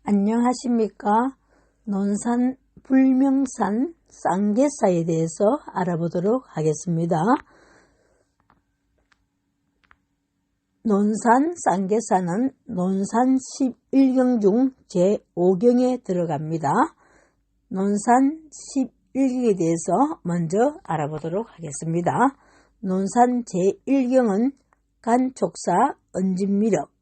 안녕하십니까? 논산 불명산 쌍계사에 대해서 알아보도록 하겠습니다. 논산 쌍계사는 논산 11경 중 제5경에 들어갑니다. 논산 11경에 대해서 먼저 알아보도록 하겠습니다. 논산 제1경은 간촉사 은진미력,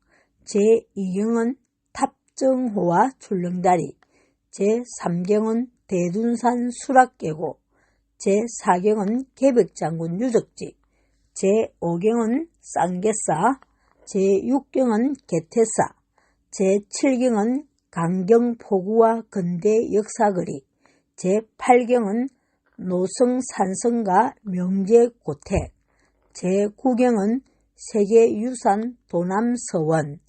제2경은 탑정호와 출렁다리, 제3경은 대둔산 수락계곡, 제4경은 계백장군 유적지, 제5경은 쌍계사, 제6경은 개태사, 제7경은 강경포구와 근대 역사거리, 제8경은 노성산성과 명제고택, 제9경은 세계유산 도남서원,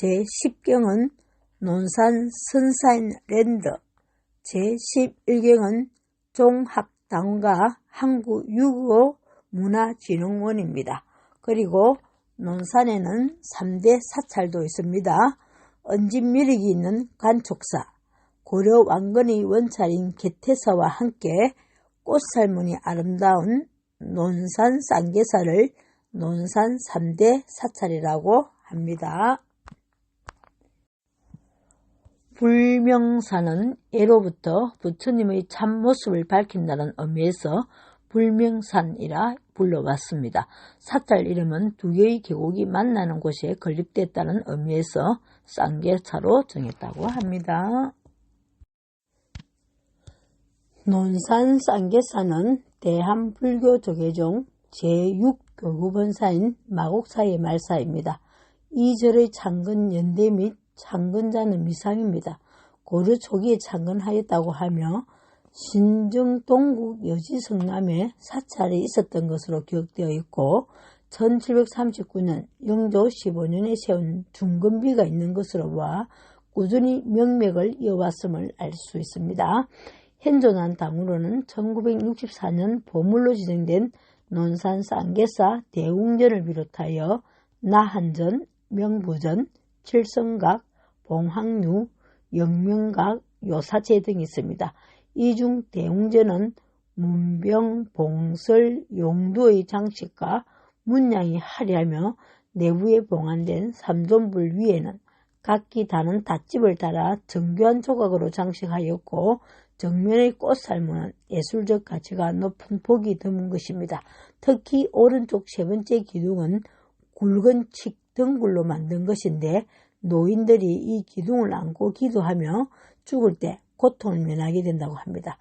제10경은 논산 선사인랜드, 제11경은 종합당과 한국유교문화진흥원입니다. 그리고 논산에는 3대 사찰도 있습니다. 은진미력이 있는 간촉사, 고려 왕건의 원찰인 개태사와 함께 꽃살무늬 아름다운 논산 쌍계사를 논산 3대 사찰이라고 합니다. 불명산은 예로부터 부처님의 참모습을 밝힌다는 의미에서 불명산이라 불러왔습니다. 사찰 이름은 두 개의 계곡이 만나는 곳에 건립됐다는 의미에서 쌍계사로 정했다고 합니다. 논산 쌍계사는 대한불교 조계종 제6교구본사인 마곡사의 말사입니다. 이 절의 창건 연대 및 창건자는 미상입니다. 고려 초기에 창건하였다고 하며 신정동국 여지성남에 사찰이 있었던 것으로 기억되어 있고 1739년 영조 15년에 세운 중금비가 있는 것으로 봐 꾸준히 명맥을 이어왔음을 알 수 있습니다. 현존한 당으로는 1964년 보물로 지정된 논산 쌍계사 대웅전을 비롯하여 나한전, 명부전, 칠성각, 봉황루, 영명각, 요사체 등이 있습니다. 이 중 대웅전은 문병, 봉설, 용두의 장식과 문양이 화려하며 내부에 봉안된 삼존불 위에는 각기 다른 닷집을 달아 정교한 조각으로 장식하였고 정면의 꽃살무는 예술적 가치가 높은 복이 드문 것입니다. 특히 오른쪽 세 번째 기둥은 굵은 칡등굴로 만든 것인데 노인들이 이 기둥을 안고 기도하며 죽을 때 고통을 면하게 된다고 합니다.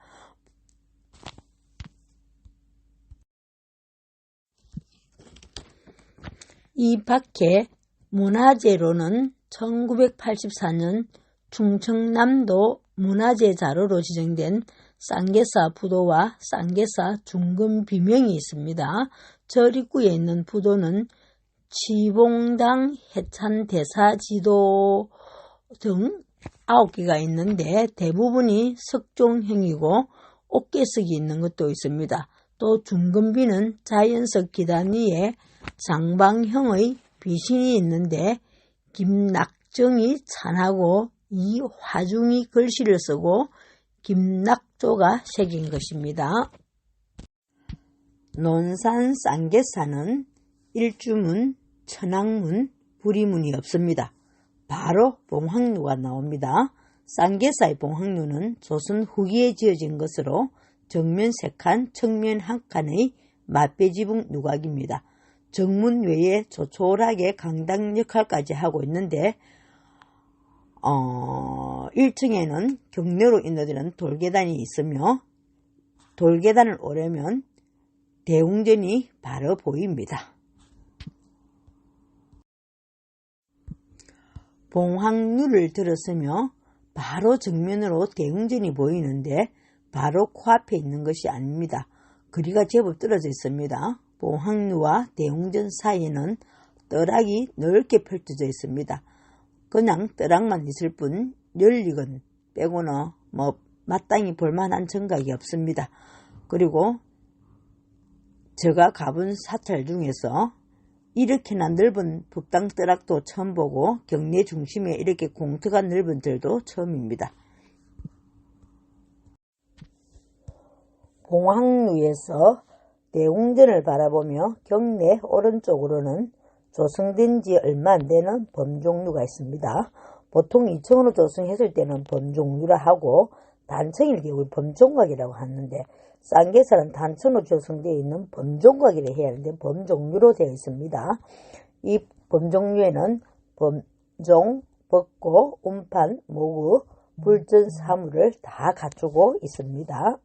이 밖에 문화재로는 1984년 충청남도 문화재 자료로 지정된 쌍계사 부도와 쌍계사 중금 비명이 있습니다. 절 입구에 있는 부도는 치봉당 해찬대사지도 등 9개가 있는데 대부분이 석종형이고 옥계석이 있는 것도 있습니다. 또 중금비는 자연석 기단 위에 장방형의 비신이 있는데 김낙정이 찬하고 이 화중이 글씨를 쓰고 김낙조가 새긴 것입니다. 논산 쌍계사는 일주문, 천왕문, 부리문이 없습니다. 바로 봉황루가 나옵니다. 쌍계사의 봉황루는 조선 후기에 지어진 것으로 정면 3칸, 측면 1칸의 맛배지붕 누각입니다. 정문 외에 조촐하게 강당 역할까지 하고 있는데 1층에는 경내로 인도되는 돌계단이 있으며 돌계단을 오르면 대웅전이 바로 보입니다. 봉황루를 들었으며 바로 정면으로 대웅전이 보이는데 바로 코앞에 있는 것이 아닙니다. 거리가 제법 떨어져 있습니다. 봉황루와 대웅전 사이에는 떠락이 넓게 펼쳐져 있습니다. 그냥 떠락만 있을 뿐 연lik은 빼고는 마땅히 볼만한 정각이 없습니다. 그리고 제가 가본 사찰 중에서 이렇게나 넓은 북당뜨락도 처음 보고 경내 중심에 이렇게 공터가 넓은 들도 처음입니다. 봉황루에서 대웅전을 바라보며 경내 오른쪽으로는 조성된 지 얼마 안 되는 범종루가 있습니다. 보통 2층으로 조성했을 때는 범종루라 하고 단층일 경우 범종각이라고 하는데 쌍계사는 단층으로 조성되어 있는 범종각이라 해야 하는데 범종루로 되어 있습니다. 이 범종루에는 범종, 벚고, 운판, 모구, 불전, 사물을 다 갖추고 있습니다.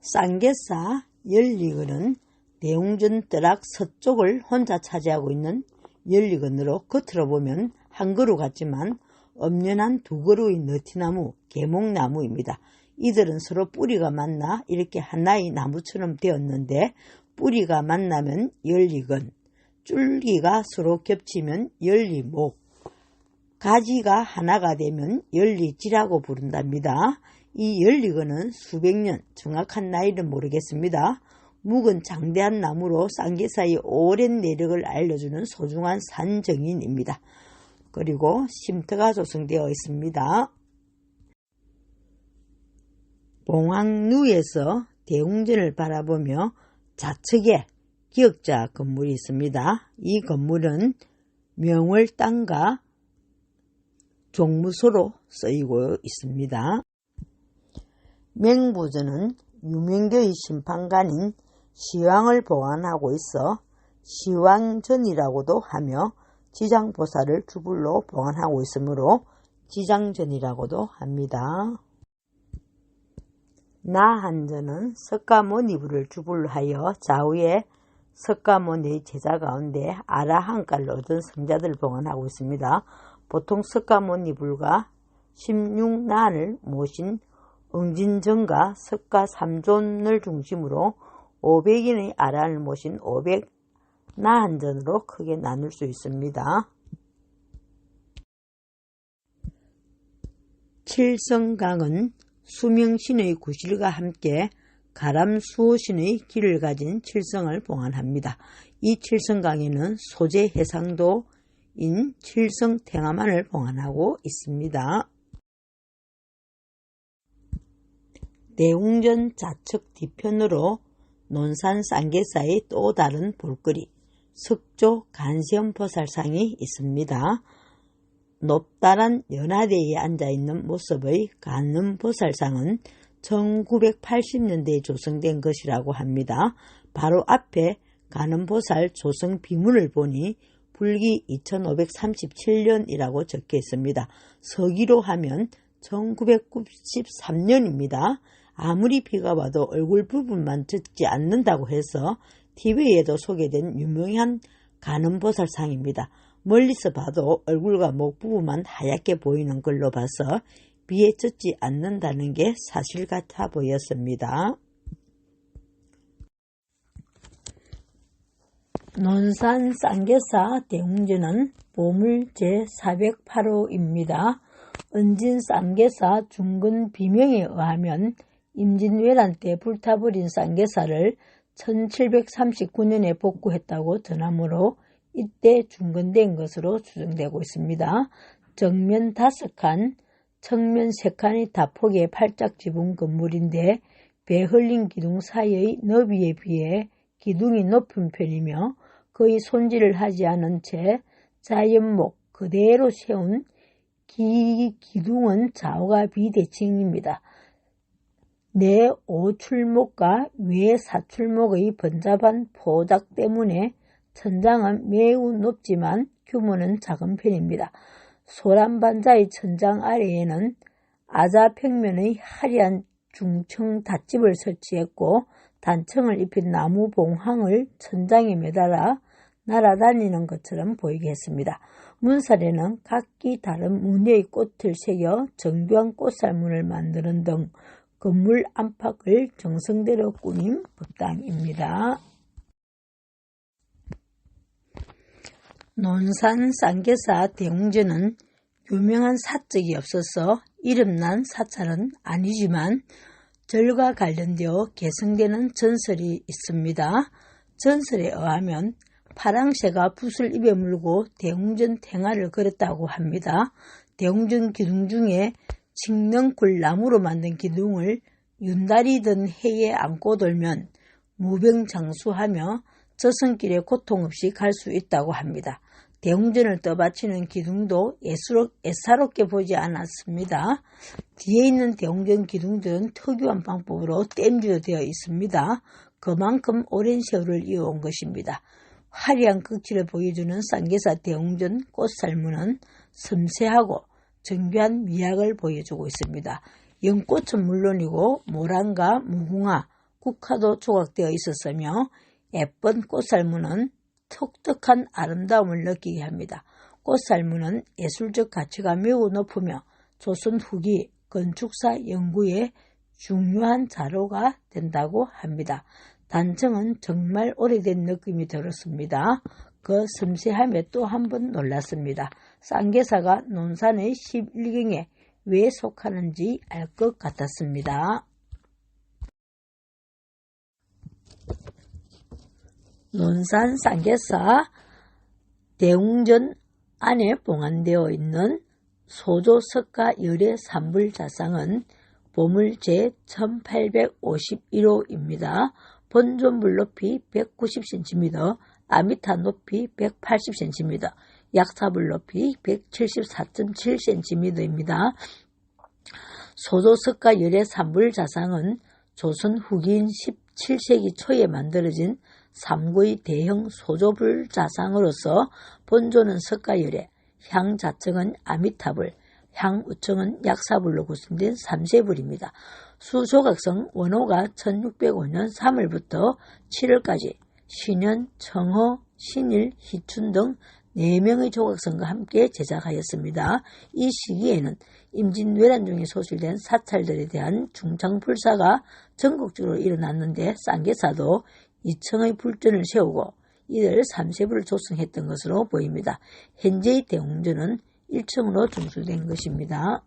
쌍계사 연리근은 대웅전 뜨락 서쪽을 혼자 차지하고 있는 연리근으로 겉으로 보면 한 그루 같지만 엄연한 두 그루의 너티나무, 계목나무입니다. 이들은 서로 뿌리가 만나 이렇게 하나의 나무처럼 되었는데 뿌리가 만나면 연리근, 줄기가 서로 겹치면 연리목, 가지가 하나가 되면 연리지라고 부른답니다. 이 연리근은 수백 년, 정확한 나이는 모르겠습니다. 묵은 장대한 나무로 쌍계사의 오랜 내력을 알려주는 소중한 산정인입니다. 그리고 쉼터가 조성되어 있습니다. 봉황루에서 대웅전을 바라보며 좌측에 기역자 건물이 있습니다. 이 건물은 명월당과 종무소로 쓰이고 있습니다. 맹부전은 유명교의 심판관인 시왕을 보관하고 있어 시왕전이라고도 하며 지장보살을 주불로 보관하고 있으므로 지장전이라고도 합니다. 나한전은 석가모니부를 주불로 하여 좌우에 석가모니의 제자 가운데 아라한가를 얻은 성자들을 보관하고 있습니다. 보통 석가모니불과 16난을 모신 응진전과 석가삼존을 중심으로 500인의 아란을 모신 500나한전으로 크게 나눌 수 있습니다. 칠성강은 수명신의 구실과 함께 가람수호신의 길을 가진 칠성을 봉안합니다. 이 칠성강에는 소재 해상도인 칠성탱화만을 봉안하고 있습니다. 대웅전 좌측 뒤편으로 논산 쌍계사의 또 다른 볼거리, 석조 간시엄보살상이 있습니다. 높다란 연화대에 앉아있는 모습의 간음보살상은 1980년대에 조성된 것이라고 합니다. 바로 앞에 간음보살 조성 비문을 보니 불기 2537년이라고 적혀 있습니다. 서기로 하면 1993년입니다. 아무리 비가 와도 얼굴 부분만 젖지 않는다고 해서 TV에도 소개된 유명한 간음보살상입니다. 멀리서 봐도 얼굴과 목 부분만 하얗게 보이는 걸로 봐서 비에 젖지 않는다는 게 사실 같아 보였습니다. 논산 쌍계사 대웅전은 보물 제408호입니다. 은진 쌍계사 중근 비명에 의하면 임진왜란 때 불타버린 쌍계사를 1739년에 복구했다고 전하므로 이때 중건된 것으로 추정되고 있습니다. 정면 5칸, 측면 3칸의 다폭의 팔짝 지붕 건물인데 배 흘린 기둥 사이의 너비에 비해 기둥이 높은 편이며 거의 손질을 하지 않은 채 자연목 그대로 세운 기둥은 좌우가 비대칭입니다. 내 5출목과 외 4출목의 번잡한 포작 때문에 천장은 매우 높지만 규모는 작은 편입니다. 소란반자의 천장 아래에는 아자평면의 화려한 중층 닷집을 설치했고 단층을 입힌 나무 봉황을 천장에 매달아 날아다니는 것처럼 보이게 했습니다. 문살에는 각기 다른 무늬의 꽃을 새겨 정교한 꽃살문을 만드는 등 건물 안팎을 정성대로 꾸민 법당입니다. 논산 쌍계사 대웅전은 유명한 사적이 없어서 이름난 사찰은 아니지만 절과 관련되어 개성되는 전설이 있습니다. 전설에 의하면 파랑새가 붓을 입에 물고 대웅전 탱화를 그렸다고 합니다. 대웅전 기둥 중에 칡넝쿨 나무로 만든 기둥을 윤달이든 해에 안고 돌면 무병장수하며 저승길에 고통 없이 갈 수 있다고 합니다. 대웅전을 떠받치는 기둥도 애사롭게 보지 않았습니다. 뒤에 있는 대웅전 기둥들은 특유한 방법으로 땜질로 되어 있습니다. 그만큼 오랜 세월을 이어온 것입니다. 화려한 극치를 보여주는 쌍계사 대웅전 꽃살무는 섬세하고 정교한 미학을 보여주고 있습니다. 연꽃은 물론이고 모란과 무궁화, 국화도 조각되어 있었으며 예쁜 꽃살무는 독특한 아름다움을 느끼게 합니다. 꽃살무는 예술적 가치가 매우 높으며 조선 후기 건축사 연구에 중요한 자료가 된다고 합니다. 단청은 정말 오래된 느낌이 들었습니다. 그 섬세함에 또 한 번 놀랐습니다. 쌍계사가 논산의 11경에 왜 속하는지 알 것 같았습니다. 논산 쌍계사 대웅전 안에 봉안되어 있는 소조석가 열의 산불자상은 보물 제1851호입니다. 본존물 높이 190cm, 아미타 높이 180cm, 약사불 높이 174.7cm입니다. 소조석가 열의 산불자상은 조선 후기인 17세기 초에 만들어진 삼구의 대형 소조불 자상으로서 본조는 석가열에, 향 자청은 아미타불, 향 우청은 약사불로 구성된 3세불입니다. 수조각성 원호가 1605년 3월부터 7월까지 신현, 청호, 신일, 희춘 등 4명의 조각성과 함께 제작하였습니다. 이 시기에는 임진왜란 중에 소실된 사찰들에 대한 중창불사가 전국적으로 일어났는데 쌍계사도 2층의 불전을 세우고 이를 3세불을 조성했던 것으로 보입니다. 현재의 대웅전은 1층으로 중수된 것입니다.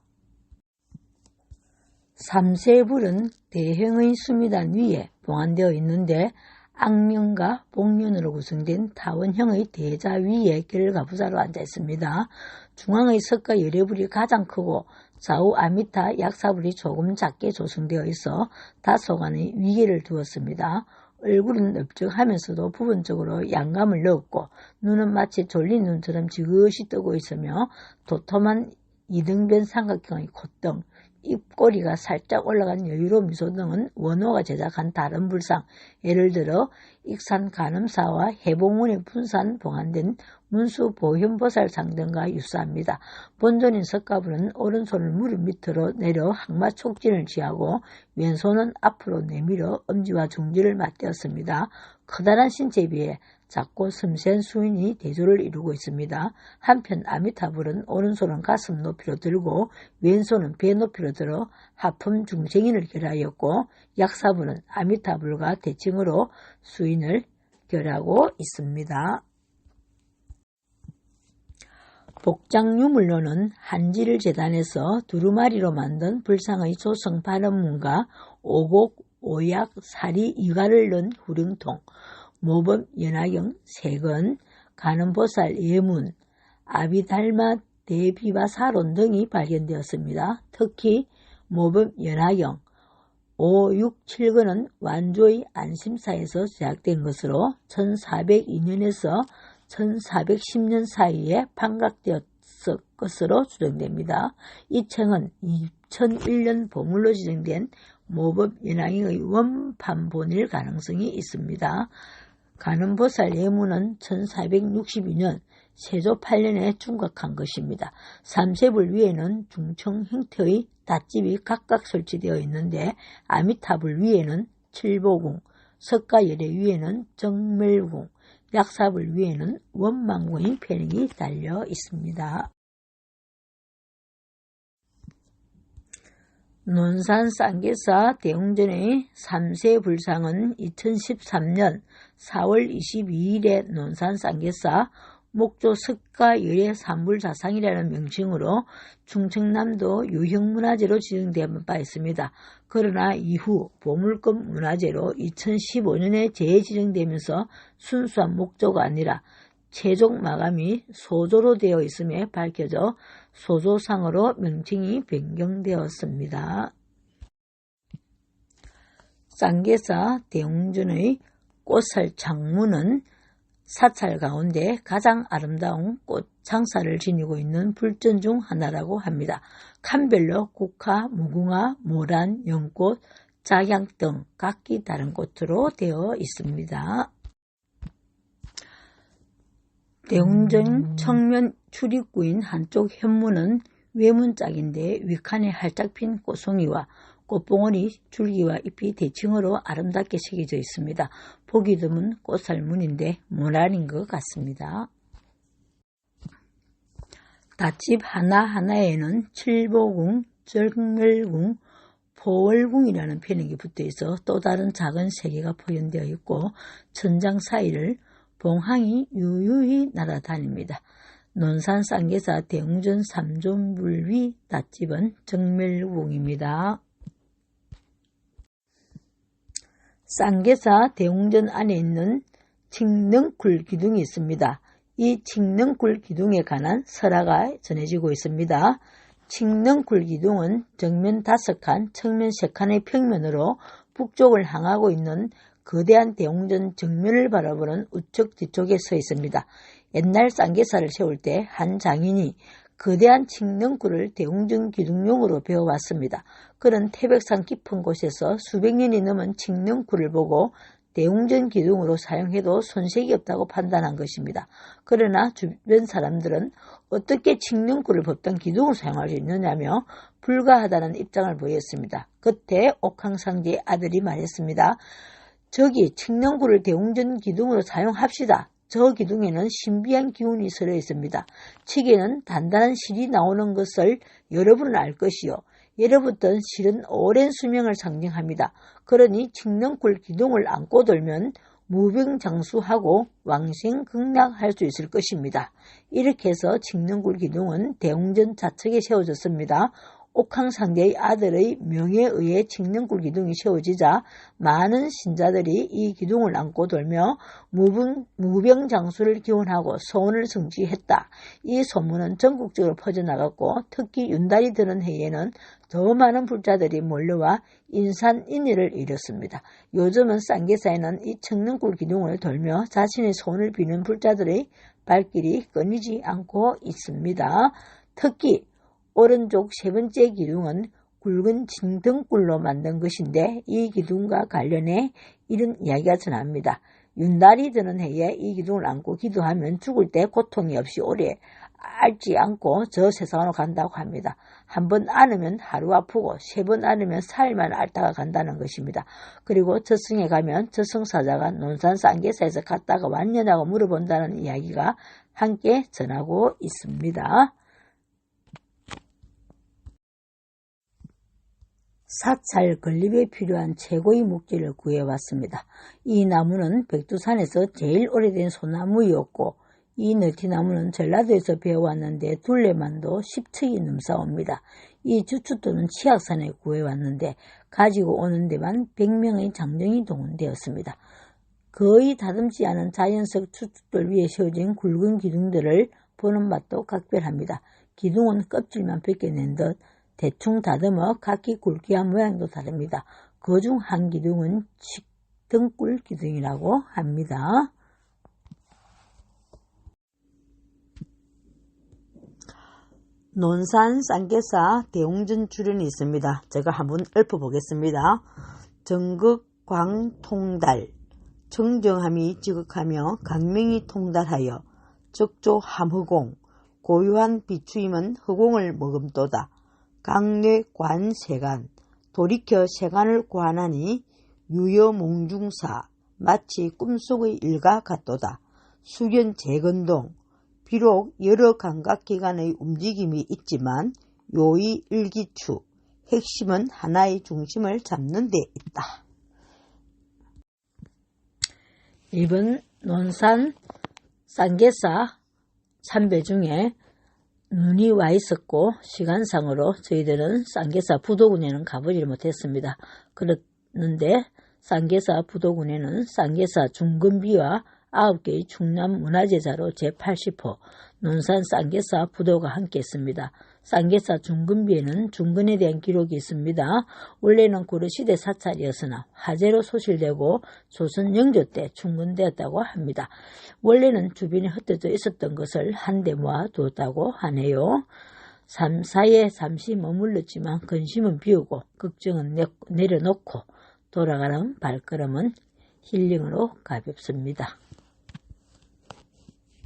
3세불은 대형의 수미단 위에 봉안되어 있는데 악명과 복면으로 구성된 타원형의 대자 위에 결가부사로 앉아 있습니다. 중앙의 석가 열애불이 가장 크고 좌우 아미타 약사불이 조금 작게 조성되어 있어 다소간의 위계를 두었습니다. 얼굴은 넓적하면서도 부분적으로 양감을 넣었고 눈은 마치 졸린 눈처럼 지그시 뜨고 있으며 도톰한 이등변 삼각형의 콧등, 입꼬리가 살짝 올라간 여유로운 미소 등은 원호가 제작한 다른 불상, 예를 들어 익산 간음사와 해봉문에 분산 봉안된 문수보현보살상 등과 유사합니다. 본존인 석가불은 오른손을 무릎 밑으로 내려 항마 촉진을 취하고 왼손은 앞으로 내밀어 엄지와 중지를 맞대었습니다. 커다란 신체에 비해 작고 섬세한 수인이 대조를 이루고 있습니다. 한편 아미타불은 오른손은 가슴 높이로 들고 왼손은 배 높이로 들어 하품 중생인을 결하였고 약사불은 아미타불과 대칭으로 수인을 결하고 있습니다. 복장유물로는 한지를 재단에서 두루마리로 만든 불상의 조성 발언문과 오곡, 오약, 사리, 이가를 넣은 후릉통, 모범 연화경 3건, 간음보살 예문, 아비달마 대비바사론 등이 발견되었습니다. 특히 모범 연화경 5, 6, 7건은 완조의 안심사에서 제작된 것으로 1402년에서 1410년 사이에 판각되었을 것으로 추정됩니다. 이 청은 2001년 보물로 지정된 모범 연화경의 원판본일 가능성이 있습니다. 간음보살 예문은 1462년 세조 8년에 중각한 것입니다. 3세불 위에는 중청 형태의 닷집이 각각 설치되어 있는데 아미타불 위에는 칠보궁, 석가열애 위에는 정멸궁, 약사불 위에는 원망궁의 편익이 달려 있습니다. 논산 쌍계사 대웅전의 3세 불상은 2013년 4월 22일에 논산 쌍계사 목조 석가열의 산불자상이라는 명칭으로 충청남도 유형문화재로 지정된 바 있습니다. 그러나 이후 보물급 문화재로 2015년에 재지정되면서 순수한 목조가 아니라 최종 마감이 소조로 되어 있음에 밝혀져 소조상으로 명칭이 변경되었습니다. 쌍계사 대웅전의 꽃살 창문은 사찰 가운데 가장 아름다운 꽃 장사를 지니고 있는 불전 중 하나라고 합니다. 칸별로 국화, 무궁화, 모란, 연꽃, 작양 등 각기 다른 꽃으로 되어 있습니다. 대웅전 청면 출입구인 한쪽 현문은 외문짝인데 위칸에 활짝 핀 꽃송이와 꽃봉오리, 줄기와 잎이 대칭으로 아름답게 새겨져 있습니다. 보기 드문 꽃살문인데 모란인 것 같습니다. 닷집 하나하나에는 칠보궁, 정멸궁, 포월궁이라는 편익이 붙어있어 또 다른 작은 세계가 포현되어 있고 천장 사이를 봉황이 유유히 날아다닙니다. 논산 쌍계사 대웅전 3존불위 닷집은 정멸궁입니다. 쌍계사 대웅전 안에 있는 칡능굴 기둥이 있습니다. 이 칡능굴 기둥에 관한 설화가 전해지고 있습니다. 칡능굴 기둥은 정면 5칸, 측면 3칸의 평면으로 북쪽을 향하고 있는 거대한 대웅전 정면을 바라보는 우측 뒤쪽에 서 있습니다. 옛날 쌍계사를 세울 때 한 장인이 거대한 칡능굴을 대웅전 기둥용으로 배워왔습니다. 그는 태백산 깊은 곳에서 수백 년이 넘은 칡능굴을 보고 대웅전 기둥으로 사용해도 손색이 없다고 판단한 것입니다. 그러나 주변 사람들은 어떻게 칡능굴을 벗던 기둥을 사용할 수 있느냐며 불가하다는 입장을 보였습니다. 그때 옥황상제의 아들이 말했습니다. 저기 칡능굴을 대웅전 기둥으로 사용합시다. 저 기둥에는 신비한 기운이 서려 있습니다. 칡에는 단단한 실이 나오는 것을 여러분은 알 것이요. 예로부터 실은 오랜 수명을 상징합니다. 그러니 칡능굴 기둥을 안고 돌면 무병장수하고 왕생극락할 수 있을 것입니다. 이렇게 해서 칡능굴 기둥은 대웅전 좌측에 세워졌습니다. 옥황상제의 아들의 명에 의해 칡능굴 기둥이 세워지자 많은 신자들이 이 기둥을 안고 돌며 무병장수를 기원하고 소원을 성취했다. 이 소문은 전국적으로 퍼져나갔고 특히 윤달이 드는 해에는 더 많은 불자들이 몰려와 인산인해를 이뤘습니다. 요즘은 쌍계사에는 이 칡능굴 기둥을 돌며 자신의 소원을 비는 불자들의 발길이 끊이지 않고 있습니다. 특히 오른쪽 3번째 기둥은 굵은 진등굴로 만든 것인데 이 기둥과 관련해 이런 이야기가 전합니다. 윤달이 드는 해에 이 기둥을 안고 기도하면 죽을 때 고통이 없이 오래 앓지 않고 저 세상으로 간다고 합니다. 한 번 안으면 하루 아프고 3번 안으면 사흘만 앓다가 간다는 것입니다. 그리고 저승에 가면 저승사자가 논산 쌍계사에서 갔다가 왔냐고 물어본다는 이야기가 함께 전하고 있습니다. 사찰 건립에 필요한 최고의 묵지를 구해왔습니다. 이 나무는 백두산에서 제일 오래된 소나무였고 이 너티나무는 전라도에서 배워왔는데 둘레만도 10척이 넘사옵니다. 이 주춧돌은 치악산에 구해왔는데 가지고 오는 데만 100명의 장정이 동원되었습니다. 거의 다듬지 않은 자연석 주춧돌 위에 세워진 굵은 기둥들을 보는 맛도 각별합니다. 기둥은 껍질만 벗겨낸 듯 대충 다듬어 각기 굵기와 모양도 다릅니다. 그 중 한 기둥은 칡등굴 기둥이라고 합니다. 논산 쌍계사 대웅전 주련이 있습니다. 제가 한번 읊어보겠습니다. 정극광통달 정정함이 지극하며 강명이 통달하여 적조함허공 고유한 비추임은 허공을 머금도다. 강뇌관세간 돌이켜 세간을 관하니 유여몽중사 마치 꿈속의 일과 같도다. 수견재건동 비록 여러 감각기관의 움직임이 있지만 요의 일기추 핵심은 하나의 중심을 잡는 데 있다. 1번 논산 쌍계사 참배 중에 눈이 와 있었고 시간상으로 저희들은 쌍계사 부도군에는 가보지를 못했습니다. 그랬는데 쌍계사 부도군에는 쌍계사 중근비와 9개의 충남 문화재자로 제80호 논산 쌍계사 부도가 함께 있습니다. 쌍계사 중근비에는 중근에 대한 기록이 있습니다. 원래는 고려시대 사찰이었으나 화재로 소실되고 조선 영조 때 중근되었다고 합니다. 원래는 주변에 흩어져 있었던 것을 한데 모아두었다고 하네요. 삶사에 잠시 머물렀지만 근심은 비우고 걱정은 내려놓고 돌아가는 발걸음은 힐링으로 가볍습니다.